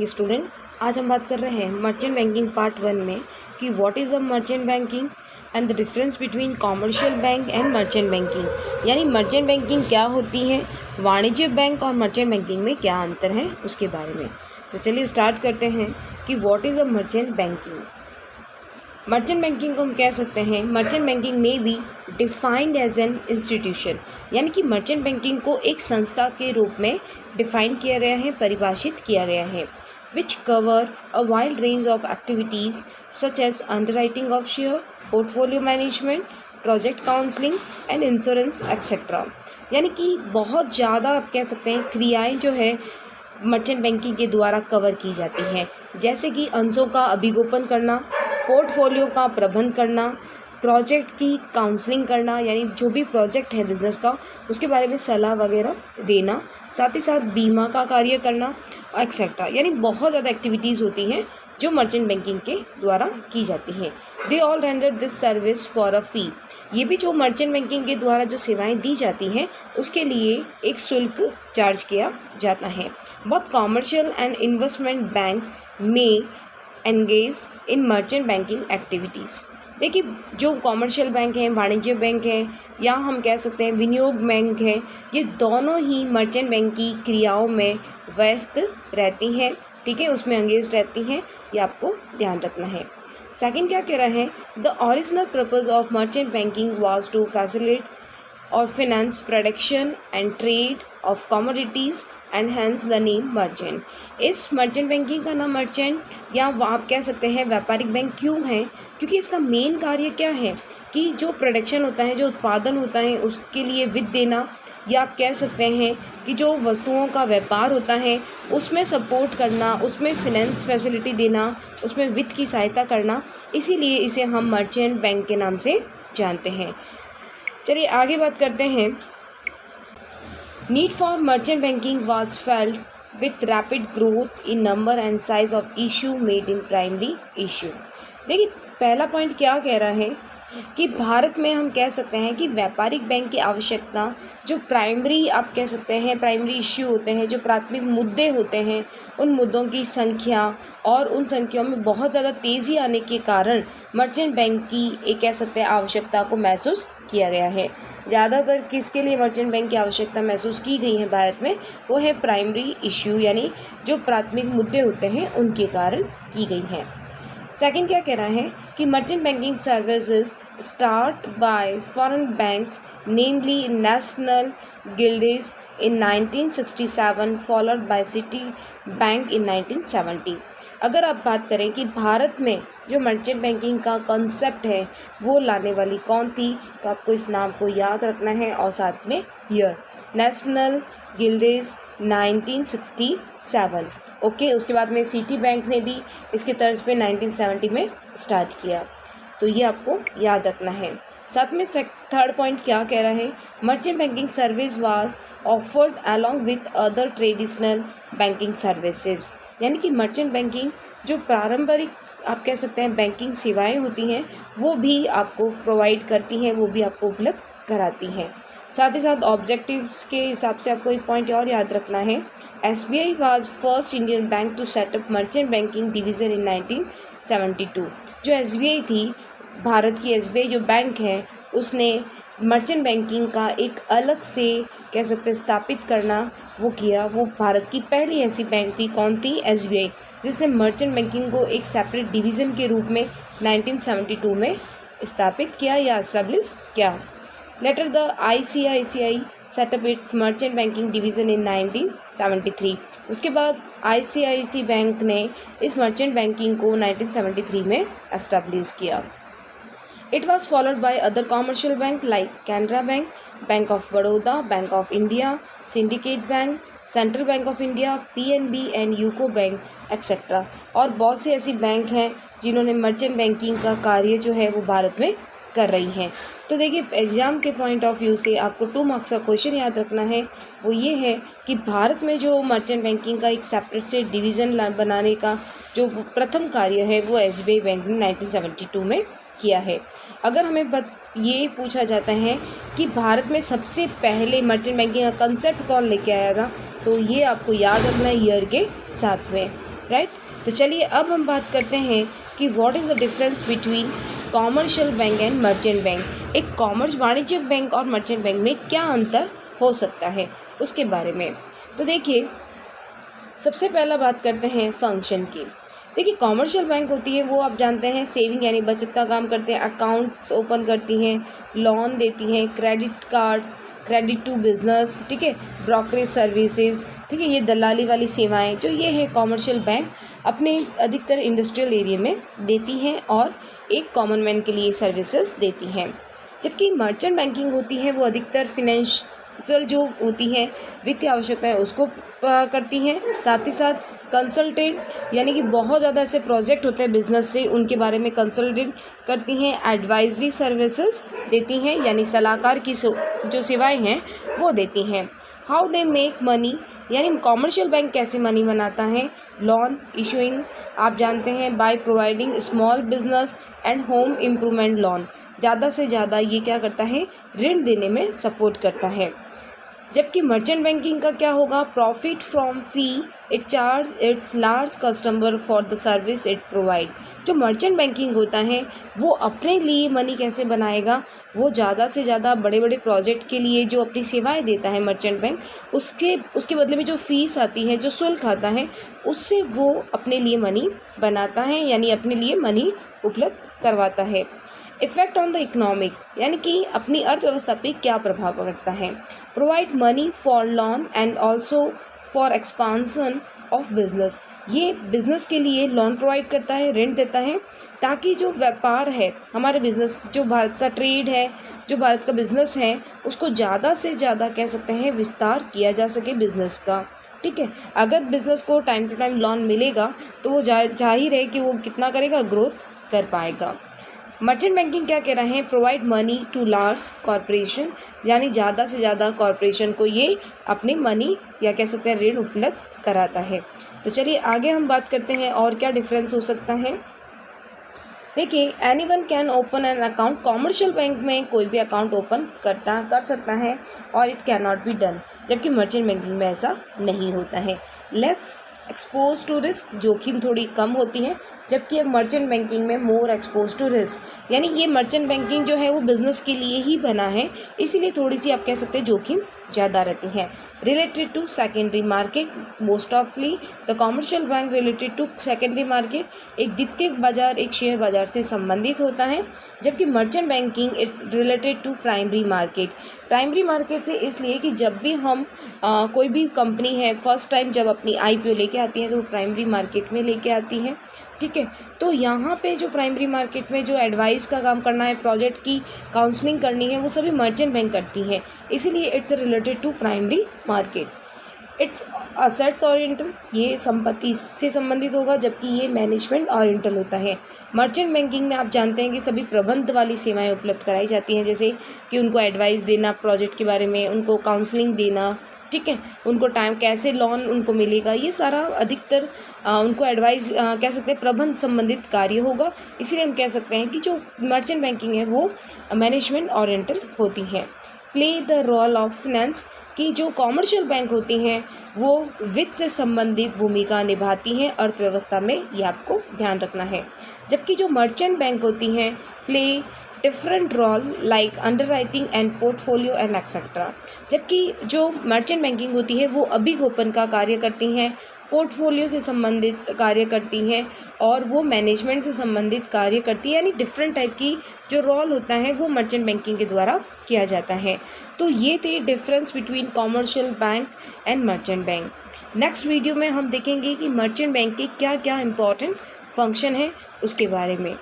Morning student. आज हम बात कर रहे हैं मर्चेंट बैंकिंग पार्ट 1 में कि what is a merchant banking and the difference between commercial bank and merchant banking. यानी मर्चेंट बैंकिंग क्या होती है, वाणिज्य बैंक और मर्चेंट बैंकिंग में क्या अंतर है उसके बारे में। तो चलिए स्टार्ट करते हैं कि what is a merchant banking. Merchant banking को हम कह सकते हैं, मर्चेंट बैंकिंग में be defined as an institution, यानी कि मर्चेंट बैंकिंग को एक संस्था के रूप में डिफाइन किया गया है, परिभाषित किया गया है, which cover a wide range of activities such as underwriting of share, portfolio management, project counselling and insurance etcetera. यानी कि बहुत ज़्यादा आप कह सकते हैं क्रियाएँ जो है मर्चेंट बैंकिंग के द्वारा कवर की जाती हैं, जैसे कि अंशों का अभिगोपन करना, पोर्टफोलियो का प्रबंध करना, प्रोजेक्ट की काउंसलिंग करना, यानी जो भी प्रोजेक्ट है बिज़नेस का उसके बारे में सलाह वगैरह देना, साथ ही साथ बीमा का कार्य करना एक्सेट्रा। यानी बहुत ज़्यादा एक्टिविटीज़ होती हैं जो मर्चेंट बैंकिंग के द्वारा की जाती हैं। They all render this service for a fee. ये भी जो मर्चेंट बैंकिंग के द्वारा जो सेवाएं दी जाती हैं उसके लिए एक शुल्क चार्ज किया जाता है। बहुत कॉमर्शियल एंड इन्वेस्टमेंट बैंक्स में engage in merchant banking activities. देखिए, जो कॉमर्शियल बैंक हैं, वाणिज्य बैंक है, या हम कह सकते हैं विनियोग बैंक है, ये दोनों ही मर्चेंट बैंक की क्रियाओं में व्यस्त रहती हैं, ठीक है, उसमें एंगेज रहती हैं, ये आपको ध्यान रखना है। सेकंड क्या कह रहा है, the original purpose of merchant banking was to facilitate और finance production and trade of commodities and hence the name merchant. इस मर्चेंट बैंकिंग का नाम मर्चेंट या आप कह सकते हैं व्यापारिक बैंक क्यों है, क्योंकि इसका मेन कार्य क्या है कि जो प्रोडक्शन होता है, जो उत्पादन होता है, उसके लिए वित्त देना, या आप कह सकते हैं कि जो वस्तुओं का व्यापार होता है उसमें सपोर्ट करना, उसमें फिनेंस फैसिलिटी देना, उसमें वित्त की सहायता करना, इसीलिए इसे हम मर्चेंट बैंक के नाम से जानते हैं। चलिए आगे बात करते हैं। Need for merchant banking was felt with rapid growth in number and size of issue made in primary issue. देखिए, पहला पॉइंट क्या कह रहा है कि भारत में हम कह सकते हैं कि व्यापारिक बैंक की आवश्यकता, जो प्राइमरी आप कह सकते हैं प्राइमरी इश्यू होते हैं, जो प्राथमिक मुद्दे होते हैं, उन मुद्दों की संख्या और उन संख्याओं में बहुत ज़्यादा तेज़ी आने के कारण मर्चेंट बैंक की एक कह सकते हैं आवश्यकता को महसूस किया गया है। ज़्यादातर किसके लिए मर्चेंट बैंक की आवश्यकता महसूस की गई है भारत में, वो है प्राइमरी इश्यू, यानी जो प्राथमिक मुद्दे होते हैं उनके कारण की गई हैं। सेकंड क्या कह रहा है कि merchant banking services start by foreign banks namely National Grindlays in 1967 followed by Citibank in 1970। अगर आप बात करें कि भारत में जो मर्चेंट बैंकिंग का कॉन्सेप्ट है वो लाने वाली कौन थी, तो आपको इस नाम को याद रखना है और साथ में ईयर, नेशनल गिल्ड्स 1967। ओके, उसके बाद में सिटी बैंक ने भी इसके तर्ज पे 1970 में स्टार्ट किया, तो ये आपको याद रखना है। साथ में थर्ड पॉइंट क्या कह रहा है, merchant banking service was offered along with other traditional banking services. यानी कि मर्चेंट बैंकिंग जो पारंपरिक आप कह सकते हैं बैंकिंग सेवाएं होती हैं वो भी आपको प्रोवाइड करती हैं, वो भी आपको उपलब्ध कराती हैं। साथ ही साथ ऑब्जेक्टिव्स के हिसाब से आपको एक पॉइंट और याद रखना है, SBI was first Indian bank to set up merchant banking division in 1972। जो SBI थी, भारत की SBI जो बैंक है, उसने मर्चेंट बैंकिंग का एक अलग से कह सकते हैं स्थापित करना वो किया। वो भारत की पहली ऐसी बैंक थी, कौन थी, SBI, जिसने मर्चेंट बैंकिंग को एक सेपरेट डिवीज़न के रूप में 1972 में स्थापित किया या एस्टेब्लिश किया। Later the ICICI set up its merchant banking division in 1973। उसके बाद ICICI बैंक ने इस मर्चेंट बैंकिंग को 1973 में एस्टेब्लिश किया। It was followed by other commercial bank like Canara Bank, Bank of Baroda, Bank of India, Syndicate Bank, Central Bank of India, PNB and UCO Bank etc. और बहुत से ऐसी bank हैं जिन्होंने merchant banking का कार्य जो है वो भारत में कर रही हैं। तो देखिए, एग्ज़ाम के पॉइंट ऑफ व्यू से आपको 2 मार्क्स का क्वेश्चन याद रखना है, वो ये है कि भारत में जो मर्चेंट बैंकिंग का एक सेपरेट से डिवीज़न बनाने का जो प्रथम कार्य है वो SBI बैंक ने 1972 में किया है। अगर हमें ये पूछा जाता है कि भारत में सबसे पहले मर्चेंट बैंकिंग का कंसेप्ट कौन लेके आया था, तो ये आपको याद रखना है ईयर के साथ में। राइट। तो चलिए अब हम बात करते हैं कि what is the difference between commercial bank and merchant bank. एक कॉमर्स वाणिज्यिक बैंक और मर्चेंट बैंक में क्या अंतर हो सकता है उसके बारे में। तो देखिए, सबसे पहला बात करते हैं फंक्शन की। देखिए, कॉमर्शियल बैंक होती है वो आप जानते हैं सेविंग यानी बचत का काम करते हैं, अकाउंट्स ओपन करती हैं, लोन देती हैं, credit cards, credit to business, ठीक है, ब्रोकरेज सर्विसेज, ठीक है, ये दलाली वाली सेवाएं जो ये है कॉमर्शियल बैंक अपने अधिकतर इंडस्ट्रियल एरिया में देती हैं और एक कॉमन मैन के लिए सर्विसेज देती हैं। जबकि मर्चेंट बैंकिंग होती है वो अधिकतर फिनेंशियल जो होती हैं वित्तीय आवश्यकताएं उसको करती हैं, साथ ही साथ कंसल्टेंट यानी कि बहुत ज़्यादा ऐसे प्रोजेक्ट होते हैं बिजनेस से उनके बारे में कंसल्टेंट करती हैं, एडवाइजरी सर्विसेज देती हैं यानी सलाहकार की जो सेवाएं हैं वो देती हैं। हाउ दे मेक मनी यानी कॉमर्शियल बैंक कैसे मनी बनाता है, लोन इशूइंग आप जानते हैं by providing small business and home improvement loan, ज़्यादा से ज़्यादा ये क्या करता है, ऋण देने में सपोर्ट करता है। जबकि मर्चेंट बैंकिंग का क्या होगा, profit from fee it charge it's large customer for the service it provide. जो मर्चेंट बैंकिंग होता है वो अपने लिए मनी कैसे बनाएगा, वो ज़्यादा से ज़्यादा बड़े बड़े प्रोजेक्ट के लिए जो अपनी सेवाएं देता है मर्चेंट बैंक उसके बदले में जो फ़ीस आती है, जो शुल्क आता है, उससे वो अपने लिए मनी बनाता है यानी अपने लिए मनी उपलब्ध करवाता है। इफ़ेक्ट ऑन द इकोनॉमिक यानी कि अपनी अर्थव्यवस्था पे क्या प्रभाव पड़ता है, provide money for loan and also for expansion of business, ये बिज़नेस के लिए लोन प्रोवाइड करता है, ऋण देता है ताकि जो व्यापार है हमारे बिज़नेस, जो भारत का ट्रेड है, जो भारत का बिज़नेस है, उसको ज़्यादा से ज़्यादा कह सकते हैं विस्तार किया जा सके बिज़नेस का, ठीक है। अगर बिज़नेस को टाइम टू टाइम लोन मिलेगा तो वो जाहिर है कि वो कितना करेगा, ग्रोथ कर पाएगा। मर्चेंट बैंकिंग क्या कह रहे हैं, provide money to large corporation यानी ज़्यादा से ज़्यादा कॉरपोरेशन को ये अपनी मनी या कह सकते हैं ऋण उपलब्ध कराता है। तो चलिए आगे हम बात करते हैं और क्या डिफरेंस हो सकता है। देखिए, anyone can open an account, commercial bank में कोई भी अकाउंट ओपन कर सकता है और it can not be done, जबकि मर्चेंट बैंकिंग में ऐसा नहीं होता है। लेस एक्सपोज टू रिस्क, जोखिम थोड़ी कम होती है, जबकि अब मर्चेंट बैंकिंग में मोर एक्सपोज टू रिस्क यानी ये मर्चेंट बैंकिंग जो है वो बिज़नेस के लिए ही बना है, इसीलिए थोड़ी सी आप कह सकते हैं जोखिम ज़्यादा रहती है। Related to secondary market, most ऑफली the commercial bank related to secondary market, एक द्वितीयक बाजार एक शेयर बाजार से संबंधित होता है, जबकि merchant banking it's related to primary market. Primary market से इसलिए कि जब भी हम कोई भी कंपनी है फर्स्ट टाइम जब अपनी IPO लेके आती है तो वो प्राइमरी मार्केट में लेके आती है, ठीक है। तो यहाँ पे जो प्राइमरी मार्केट में जो एडवाइस का काम करना है, प्रोजेक्ट की काउंसलिंग करनी है, वो सभी मर्चेंट बैंक करती हैं, इसीलिए it's related to primary market. It's assets oriental, ये संपत्ति से संबंधित होगा, जबकि ये मैनेजमेंट ओरिएंटल होता है। मर्चेंट बैंकिंग में आप जानते हैं कि सभी प्रबंध वाली सेवाएं उपलब्ध कराई जाती हैं, जैसे कि उनको एडवाइस देना प्रोजेक्ट के बारे में, उनको काउंसलिंग देना, ठीक है, उनको टाइम कैसे लोन उनको मिलेगा, ये सारा अधिकतर उनको एडवाइस कह सकते हैं प्रबंध संबंधित कार्य होगा। इसीलिए हम कह सकते हैं कि जो मर्चेंट बैंकिंग है वो मैनेजमेंट ओरिएंटल होती है। Play the role of finance, कि जो कॉमर्शियल बैंक होती हैं वो वित्त से संबंधित भूमिका निभाती हैं अर्थव्यवस्था में, ये आपको ध्यान रखना है। जबकि जो मर्चेंट बैंक होती हैं play different role like underwriting and portfolio and etcetera, जबकि जो मर्चेंट बैंकिंग होती है वो अभिगोपन का कार्य करती हैं, पोर्टफोलियो से संबंधित कार्य करती हैं और वो मैनेजमेंट से संबंधित कार्य करती है, यानी डिफरेंट टाइप की जो रोल होता है वो मर्चेंट बैंकिंग के द्वारा किया जाता है। तो ये थे difference between commercial bank and merchant bank. Next video में हम देखेंगे कि मर्चेंट बैंक के क्या क्या इंपॉर्टेंट फंक्शन है उसके बारे में।